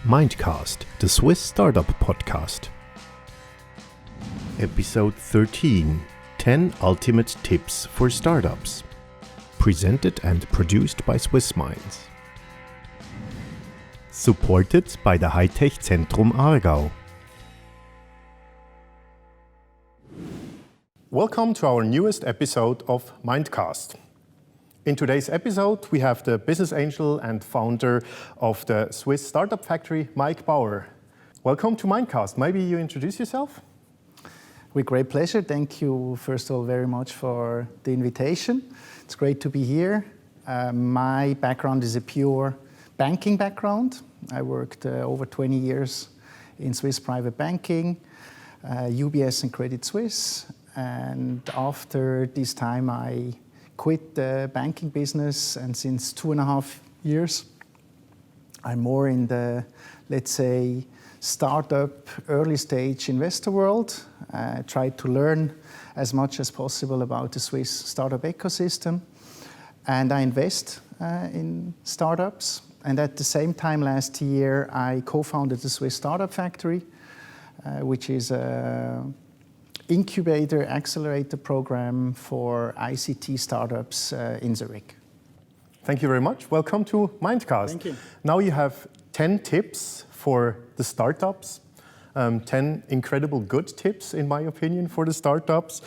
Mindcast, the Swiss startup podcast. Episode 13, 10 Ultimate Tips for Startups. Presented and produced by Swiss Minds. Supported by the Hightech Zentrum Aargau. Welcome to our newest episode of Mindcast. In today's episode, we have the business angel and founder of the Swiss startup factory, Mike Baur. Welcome to Mindcast. Maybe you introduce yourself? With great pleasure. Thank you, first of all, very much for the invitation. It's great to be here. My background is a pure banking background. I worked over 20 years in Swiss private banking, UBS and Credit Suisse. And after this time, I quit the banking business, and since 2.5 years, I'm more in the, let's say, startup, early stage investor world. Try to learn as much as possible about the Swiss startup ecosystem. And I invest in startups. And at the same time, last year, I co-founded the Swiss Startup Factory, which is an incubator accelerator program for ICT startups in Zurich. Thank you very much. Welcome to Mindcast. Thank you. Now you have 10 tips for the startups, 10 incredible good tips, in my opinion, for the startups.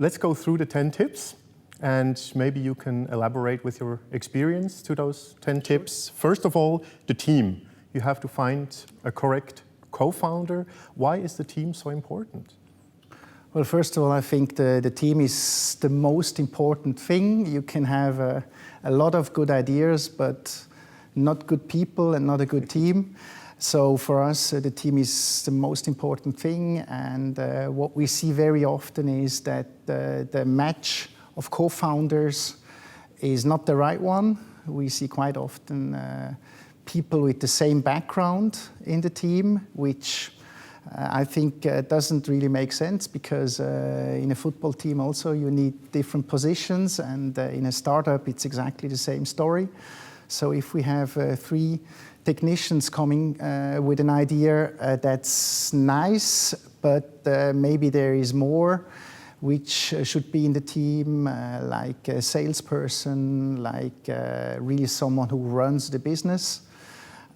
Let's go through the 10 tips, and maybe you can elaborate with your experience to those 10 tips. First of all, the team. You have to find a correct co-founder. Why is the team so important? Well, first of all, I think the team is the most important thing. You can have a lot of good ideas, but not good people and not a good team. So for us, the team is the most important thing. And what we see very often is that the match of co-founders is not the right one. We see quite often people with the same background in the team, which I think doesn't really make sense, because in a football team also you need different positions, and in a startup it's exactly the same story. So if we have 3 technicians coming with an idea, that's nice, but maybe there is more which should be in the team, like a salesperson, like really someone who runs the business.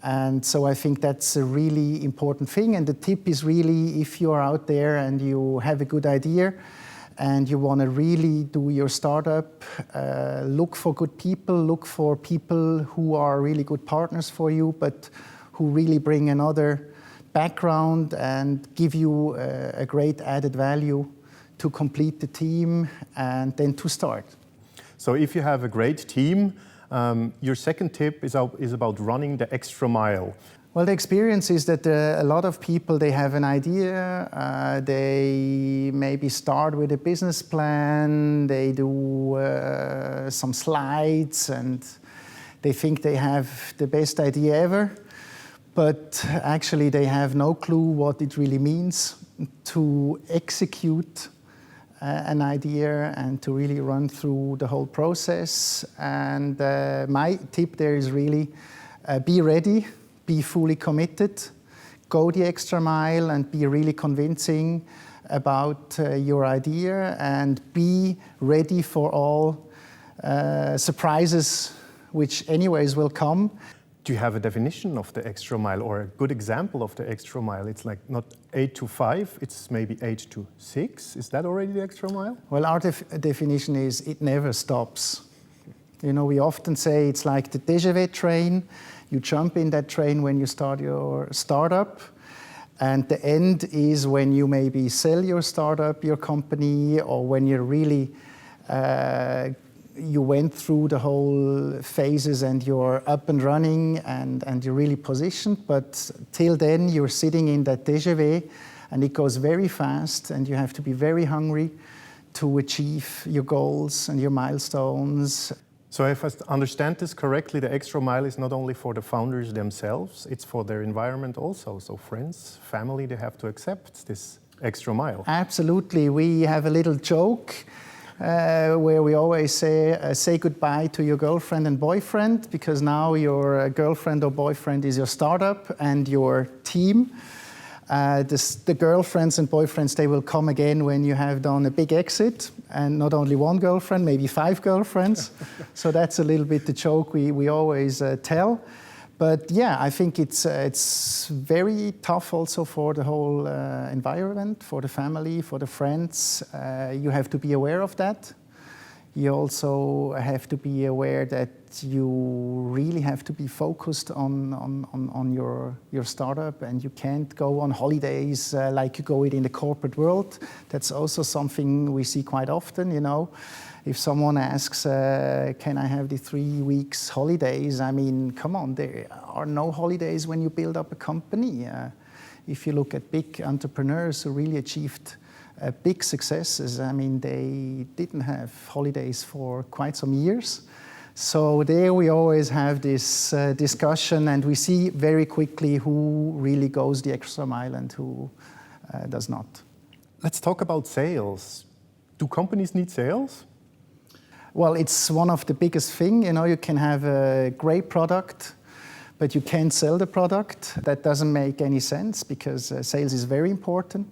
And so I think that's a really important thing. And the tip is really, if you are out there and you have a good idea and you want to really do your startup, look for good people, look for people who are really good partners for you, but who really bring another background and give you a great added value to complete the team and then to start. So if you have a great team, your second tip is about running the extra mile. Well, the experience is that a lot of people, they have an idea, they maybe start with a business plan, they do some slides, and they think they have the best idea ever, but actually they have no clue what it really means to execute an idea and to really run through the whole process. And my tip there is really be ready, be fully committed, go the extra mile and be really convincing about your idea, and be ready for all surprises which anyways will come. Do you have a definition of the extra mile, or a good example of the extra mile? It's like not 8 to 5, it's maybe 8 to 6. Is that already the extra mile? Well, our definition is it never stops. You know, we often say it's like the TGV train. You jump in that train when you start your startup, and the end is when you maybe sell your startup, your company, or when you're really you went through the whole phases and you're up and running and you're really positioned. But till then, you're sitting in that TGV and it goes very fast, and you have to be very hungry to achieve your goals and your milestones. So if I understand this correctly, the extra mile is not only for the founders themselves, it's for their environment also. So friends, family, they have to accept this extra mile. Absolutely. We have a little joke. where we always say goodbye to your girlfriend and boyfriend, because now your girlfriend or boyfriend is your startup and your team. The girlfriends and boyfriends, they will come again when you have done a big exit, and not only one girlfriend, maybe 5 girlfriends. So that's a little bit the joke we always tell. But yeah, I think it's very tough also for the whole environment, for the family, for the friends. You have to be aware of that. You also have to be aware that you really have to be focused on your startup, and you can't go on holidays like you go it in the corporate world. That's also something we see quite often, you know. If someone asks, can I have the 3 weeks holidays? I mean, come on, there are no holidays when you build up a company. If you look at big entrepreneurs who really achieved big successes, I mean, they didn't have holidays for quite some years. So there we always have this discussion, and we see very quickly who really goes the extra mile and who does not. Let's talk about sales. Do companies need sales? Well, it's one of the biggest things. You know, you can have a great product, but you can't sell the product. That doesn't make any sense, because sales is very important.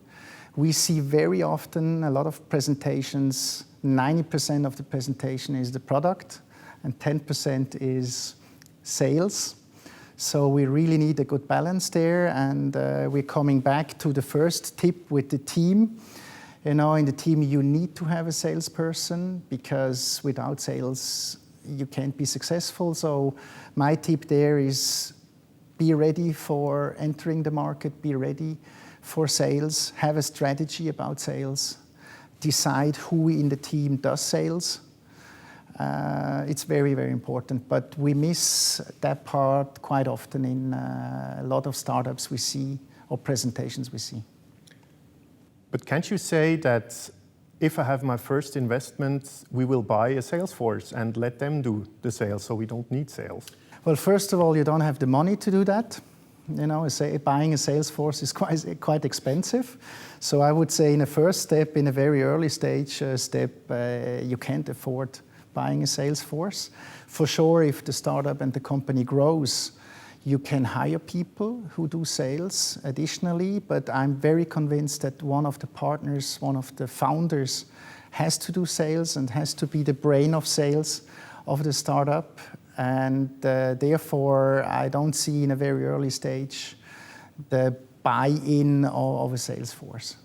We see very often a lot of presentations, 90% of the presentation is the product and 10% is sales. So we really need a good balance there, and we're coming back to the first tip with the team. You know, in the team you need to have a salesperson, because without sales you can't be successful. So my tip there is be ready for entering the market, be ready for sales, have a strategy about sales, decide who in the team does sales. It's very, very important, but we miss that part quite often in a lot of startups we see, or presentations we see. But can't you say that if I have my first investment, we will buy a sales force and let them do the sales, so we don't need sales? Well, first of all, you don't have the money to do that. You know, buying a sales force is quite expensive. So I would say in a first step, in a very early stage you can't afford buying a sales force. For sure, if the startup and the company grows, you can hire people who do sales additionally, but I'm very convinced that one of the partners, one of the founders, has to do sales and has to be the brain of sales of the startup. And therefore, I don't see in a very early stage the buy-in of a sales force.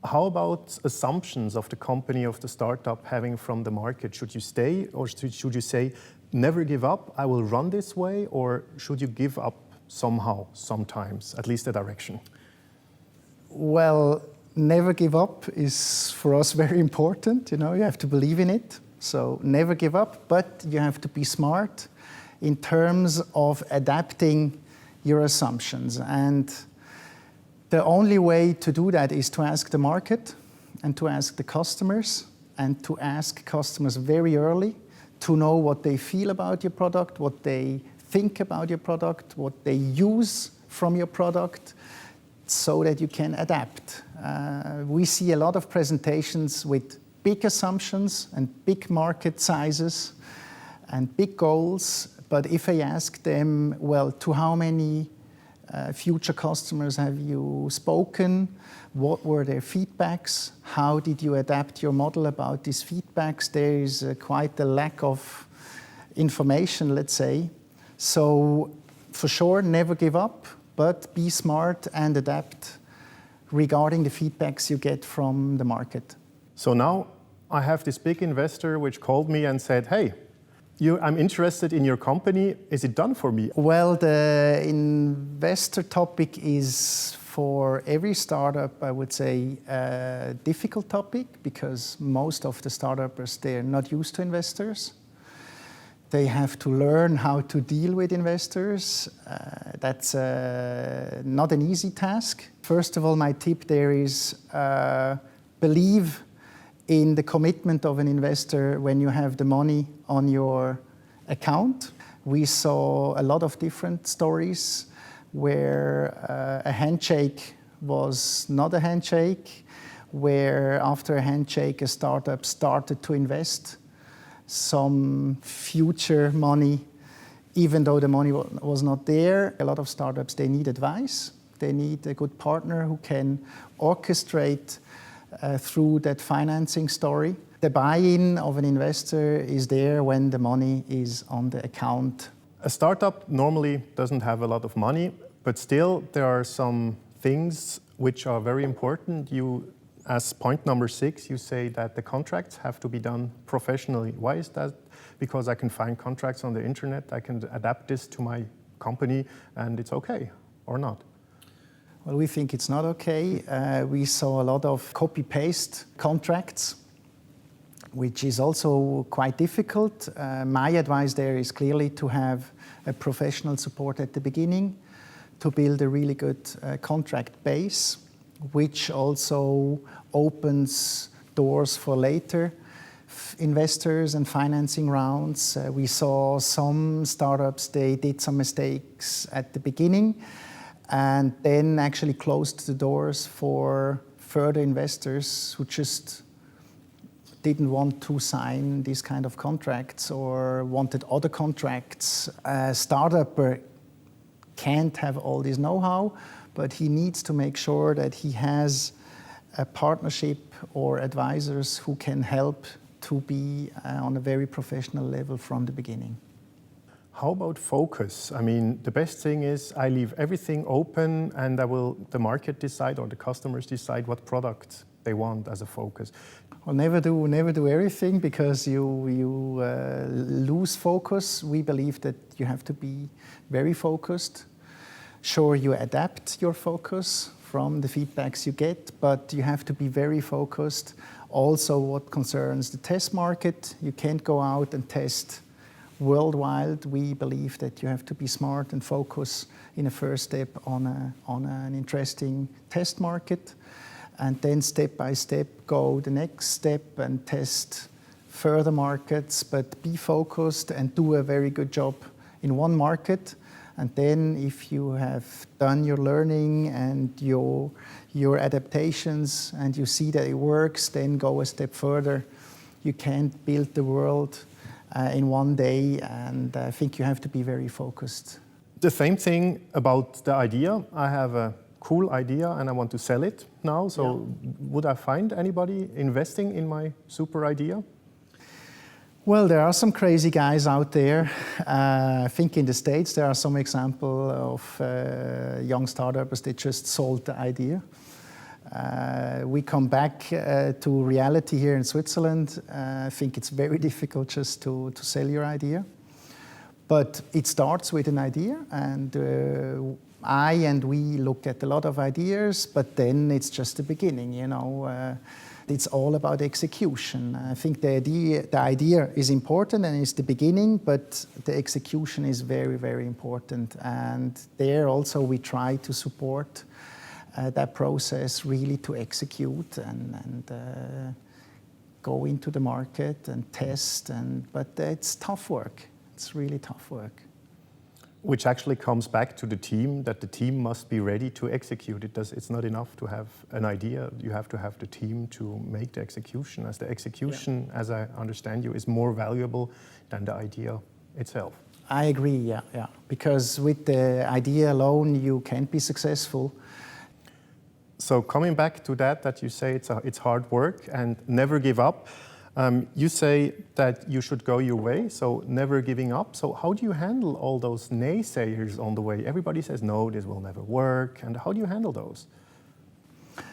How about assumptions of the company, of the startup having from the market? Should you stay, or should you say, never give up, I will run this way, or should you give up somehow, sometimes, at least a direction? Well, never give up is for us very important. You know, you have to believe in it. So never give up, but you have to be smart in terms of adapting your assumptions. And the only way to do that is to ask the market and to ask the customers, and to ask customers very early to know what they feel about your product, what they think about your product, what they use from your product, so that you can adapt. We see a lot of presentations with big assumptions and big market sizes and big goals, but if I ask them, well, to how many future customers have you spoken? What were their feedbacks? How did you adapt your model about these feedbacks? There is quite a lack of information, let's say. So for sure, never give up, but be smart and adapt regarding the feedbacks you get from the market. So now I have this big investor which called me and said, hey, I'm interested in your company. Is it done for me? Well, the investor topic is for every startup, I would say, a difficult topic, because most of the startups, they're not used to investors. They have to learn how to deal with investors. That's not an easy task. First of all, my tip there is believe in the commitment of an investor when you have the money on your account. We saw a lot of different stories where a handshake was not a handshake, where after a handshake, a startup started to invest some future money, even though the money was not there. A lot of startups, they need advice. They need a good partner who can orchestrate through that financing story. The buy-in of an investor is there when the money is on the account. A startup normally doesn't have a lot of money, but still there are some things which are very important. You, as point number 6, you say that the contracts have to be done professionally. Why is that? Because I can find contracts on the internet, I can adapt this to my company, and it's okay, or not? Well, we think it's not okay. We saw a lot of copy-paste contracts, which is also quite difficult. My advice there is clearly to have a professional support at the beginning, to build a really good contract base, which also opens doors for later investors and financing rounds. We saw some startups, they did some mistakes at the beginning and then actually closed the doors for further investors who just didn't want to sign these kind of contracts or wanted other contracts. A startup can't have all this know-how, but he needs to make sure that he has a partnership or advisors who can help to be on a very professional level from the beginning. How about focus? I mean, the best thing is I leave everything open and the market decide or the customers decide what product they want as a focus. Well, never do everything because you lose focus. We believe that you have to be very focused. Sure, you adapt your focus from the feedbacks you get, but you have to be very focused. Also, what concerns the test market, you can't go out and test worldwide. We believe that you have to be smart and focus in a first step on an interesting test market, and then step by step go the next step and test further markets, but be focused and do a very good job in one market. And then if you have done your learning and your adaptations and you see that it works, then go a step further. You can't build the world in one day, and I think you have to be very focused. The same thing about the idea. I have a cool idea and I want to sell it now, so would I find anybody investing in my super idea? Well, there are some crazy guys out there. I think in the States there are some examples of young startups that just sold the idea. We come back to reality here in Switzerland. I think it's very difficult just to sell your idea. But it starts with an idea, and we look at a lot of ideas, but then it's just the beginning, you know. It's all about execution. I think the idea is important and it's the beginning, but the execution is very, very important. And there also we try to support that process really to execute and go into the market and test. But it's tough work. It's really tough work. Which actually comes back to the team, that the team must be ready to execute. It's not enough to have an idea. You have to have the team to make the execution, as the execution, as I understand you, is more valuable than the idea itself. I agree, yeah. Because with the idea alone, you can't be successful. So coming back to that you say it's hard work and never give up. You say that you should go your way, so never giving up. So how do you handle all those naysayers on the way? Everybody says, no, this will never work. And how do you handle those?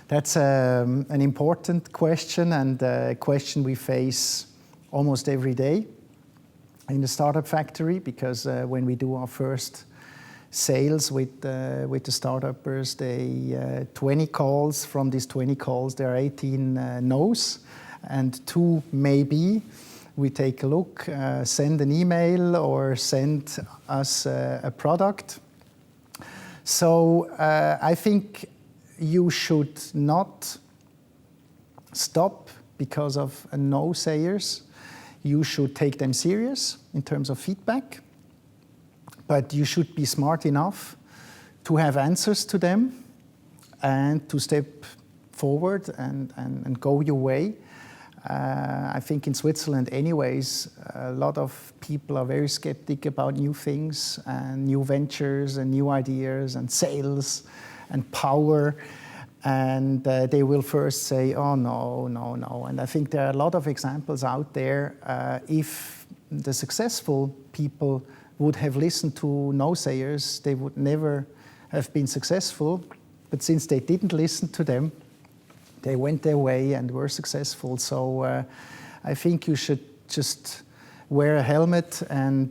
That's an important question, and a question we face almost every day in the Startup Factory, because when we do our first sales with the startuppers, 20 calls. From these 20 calls, there are 18 no's. And 2 maybe. We take a look, send an email or send us a product. So I think you should not stop because of no-sayers. You should take them serious in terms of feedback, but you should be smart enough to have answers to them and to step forward and go your way. I think in Switzerland anyways, a lot of people are very skeptic about new things and new ventures and new ideas and sales and power. And they will first say, oh, no, no, no. And I think there are a lot of examples out there. If the successful people would have listened to no-sayers, they would never have been successful. But since they didn't listen to them, they went their way and were successful. So I think you should just wear a helmet and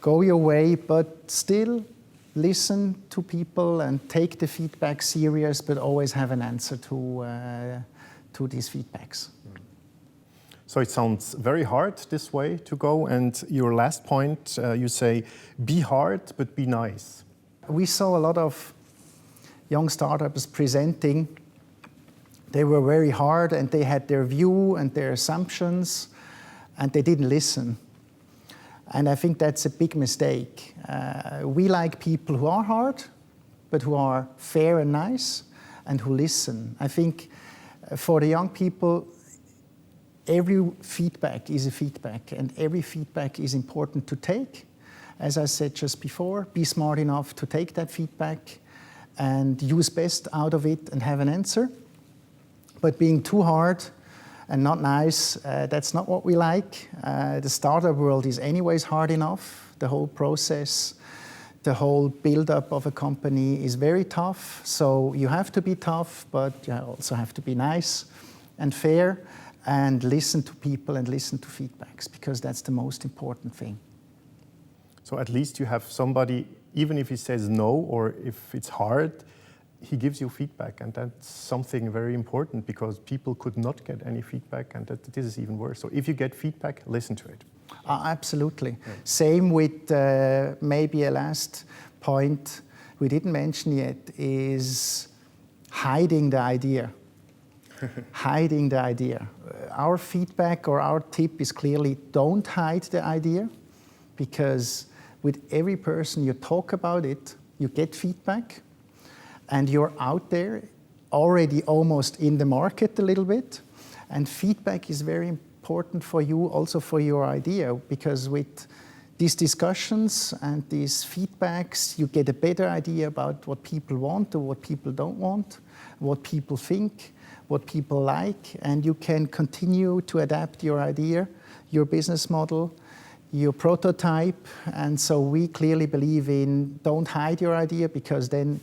go your way, but still listen to people and take the feedback serious, but always have an answer to these feedbacks. So it sounds very hard this way to go. And your last point, you say, be hard, but be nice. We saw a lot of young startups presenting. They were very hard and they had their view and their assumptions and they didn't listen. And I think that's a big mistake. We like people who are hard, but who are fair and nice and who listen. I think for the young people, every feedback is a feedback and every feedback is important to take. As I said just before, be smart enough to take that feedback and use best out of it and have an answer. But being too hard and not nice, that's not what we like. The startup world is anyways hard enough. The whole process, the whole build-up of a company is very tough. So you have to be tough, but you also have to be nice and fair and listen to people and listen to feedbacks, because that's the most important thing. So at least you have somebody, even if he says no or if it's hard, he gives you feedback, and that's something very important because people could not get any feedback, and this is even worse. So if you get feedback, listen to it. Absolutely. Yeah. Same with maybe a last point we didn't mention yet is hiding the idea. Hiding the idea. Our feedback or our tip is clearly don't hide the idea, because with every person you talk about it, you get feedback. And you're out there already almost in the market a little bit. And feedback is very important for you, also for your idea, because with these discussions and these feedbacks, you get a better idea about what people want or what people don't want, what people think, what people like, and you can continue to adapt your idea, your business model, your prototype. And so we clearly believe in don't hide your idea, because then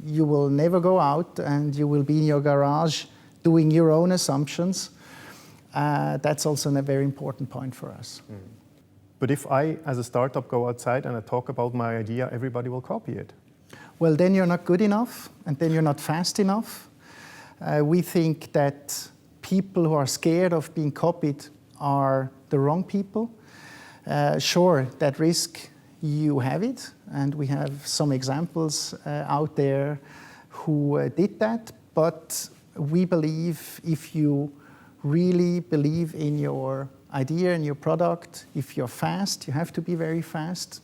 you will never go out and you will be in your garage doing your own assumptions. That's also a very important point for us. Mm. But if I, as a startup, go outside and I talk about my idea, everybody will copy it. Well, then you're not good enough, and then you're not fast enough. We think that people who are scared of being copied are the wrong people. Sure, that risk, you have it, and we have some examples out there who did that, but we believe if you really believe in your idea and your product, if you're fast, you have to be very fast.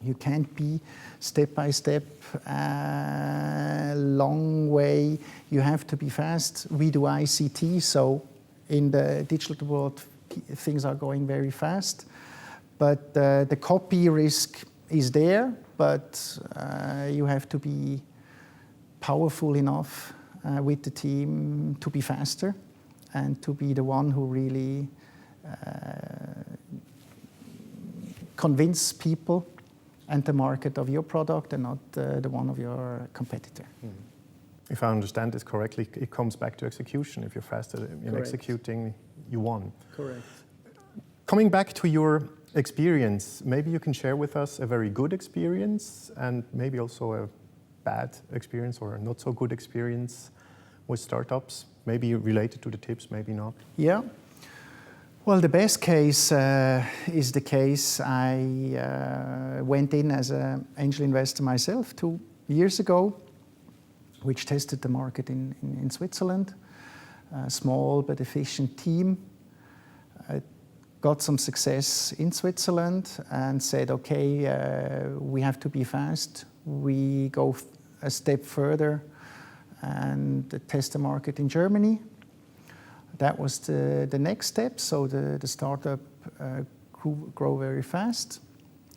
You can't be step by step, long way. You have to be fast. We do ICT, so in the digital world, things are going very fast. But the copy risk is there, but you have to be powerful enough with the team to be faster and to be the one who really convince people and the market of your product and not the one of your competitor. Mm. If I understand this correctly, it comes back to execution. If you're faster in executing, you won. Correct. Coming back to your experience, maybe you can share with us a very good experience and maybe also a bad experience or a not so good experience with startups, maybe related to the tips, maybe not. Yeah. Well, the best case is the case I went in as an angel investor myself 2 years ago, which tested the market in Switzerland. A small but efficient team. Got some success in Switzerland and said, okay, we have to be fast. We go a step further and test the market in Germany. That was the next step. So the startup grew very fast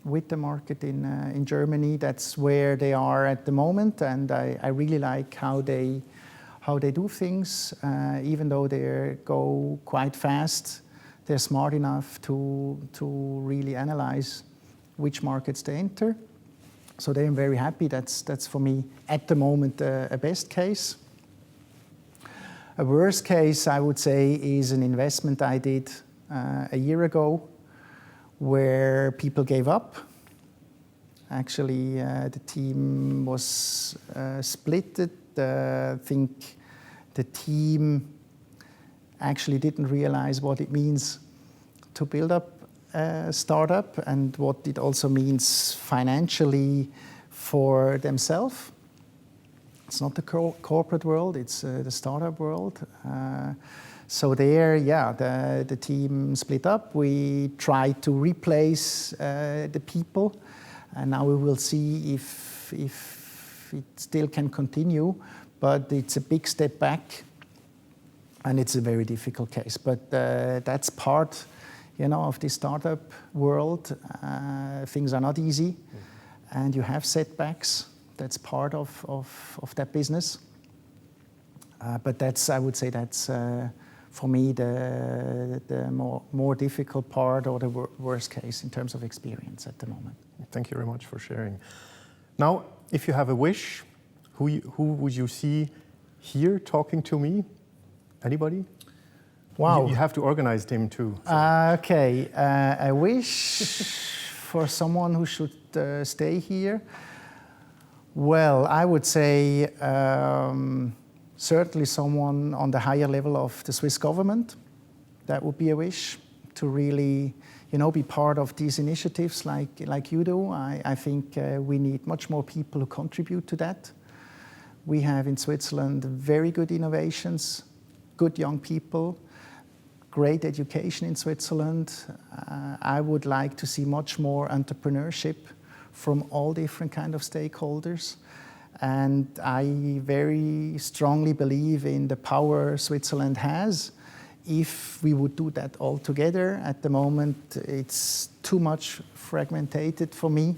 with the market in Germany. That's where they are at the moment, and I really like how they do things. Even though they go quite fast, they're smart enough to really analyze which markets they enter. So they are very happy. That's for me at the moment a best case. A worst case, I would say, is an investment I did a year ago where people gave up. Actually, the team was split. I think the team actually didn't realize what it means to build up a startup and what it also means financially for themselves. It's not the corporate world, it's the startup world. So there, the team split up. We tried to replace the people, and now we will see if it still can continue, but it's a big step back, and it's a very difficult case. But that's part, of the startup world. Things are not easy, and you have setbacks. That's part of that business. But I would say that's for me the more difficult part or the worst case in terms of experience at the moment. Thank you very much for sharing. Now, if you have a wish, who would you see here talking to me? Anybody? Wow. You have to organize them too. So. Okay, I wish for someone who should stay here. Well, I would say certainly someone on the higher level of the Swiss government. That would be a wish, to really be part of these initiatives like you do. I think we need much more people who contribute to that. We have in Switzerland very good innovations, good young people, great education in Switzerland. I would like to see much more entrepreneurship from all different kind of stakeholders. And I very strongly believe in the power Switzerland has. If we would do that all together, at the moment it's too much fragmented for me.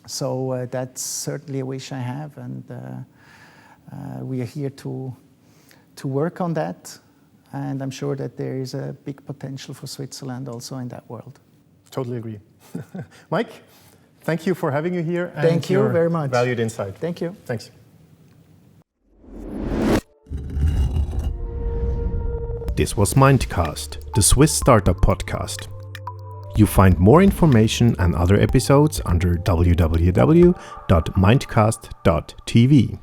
So that's certainly a wish I have, and we are here to work on that. And I'm sure that there is a big potential for Switzerland also in that world. Totally agree. Mike, thank you for having you here. And thank you very much. Valued insight. Thank you. Thanks. This was Mindcast, the Swiss startup podcast. You find more information and other episodes under www.mindcast.tv.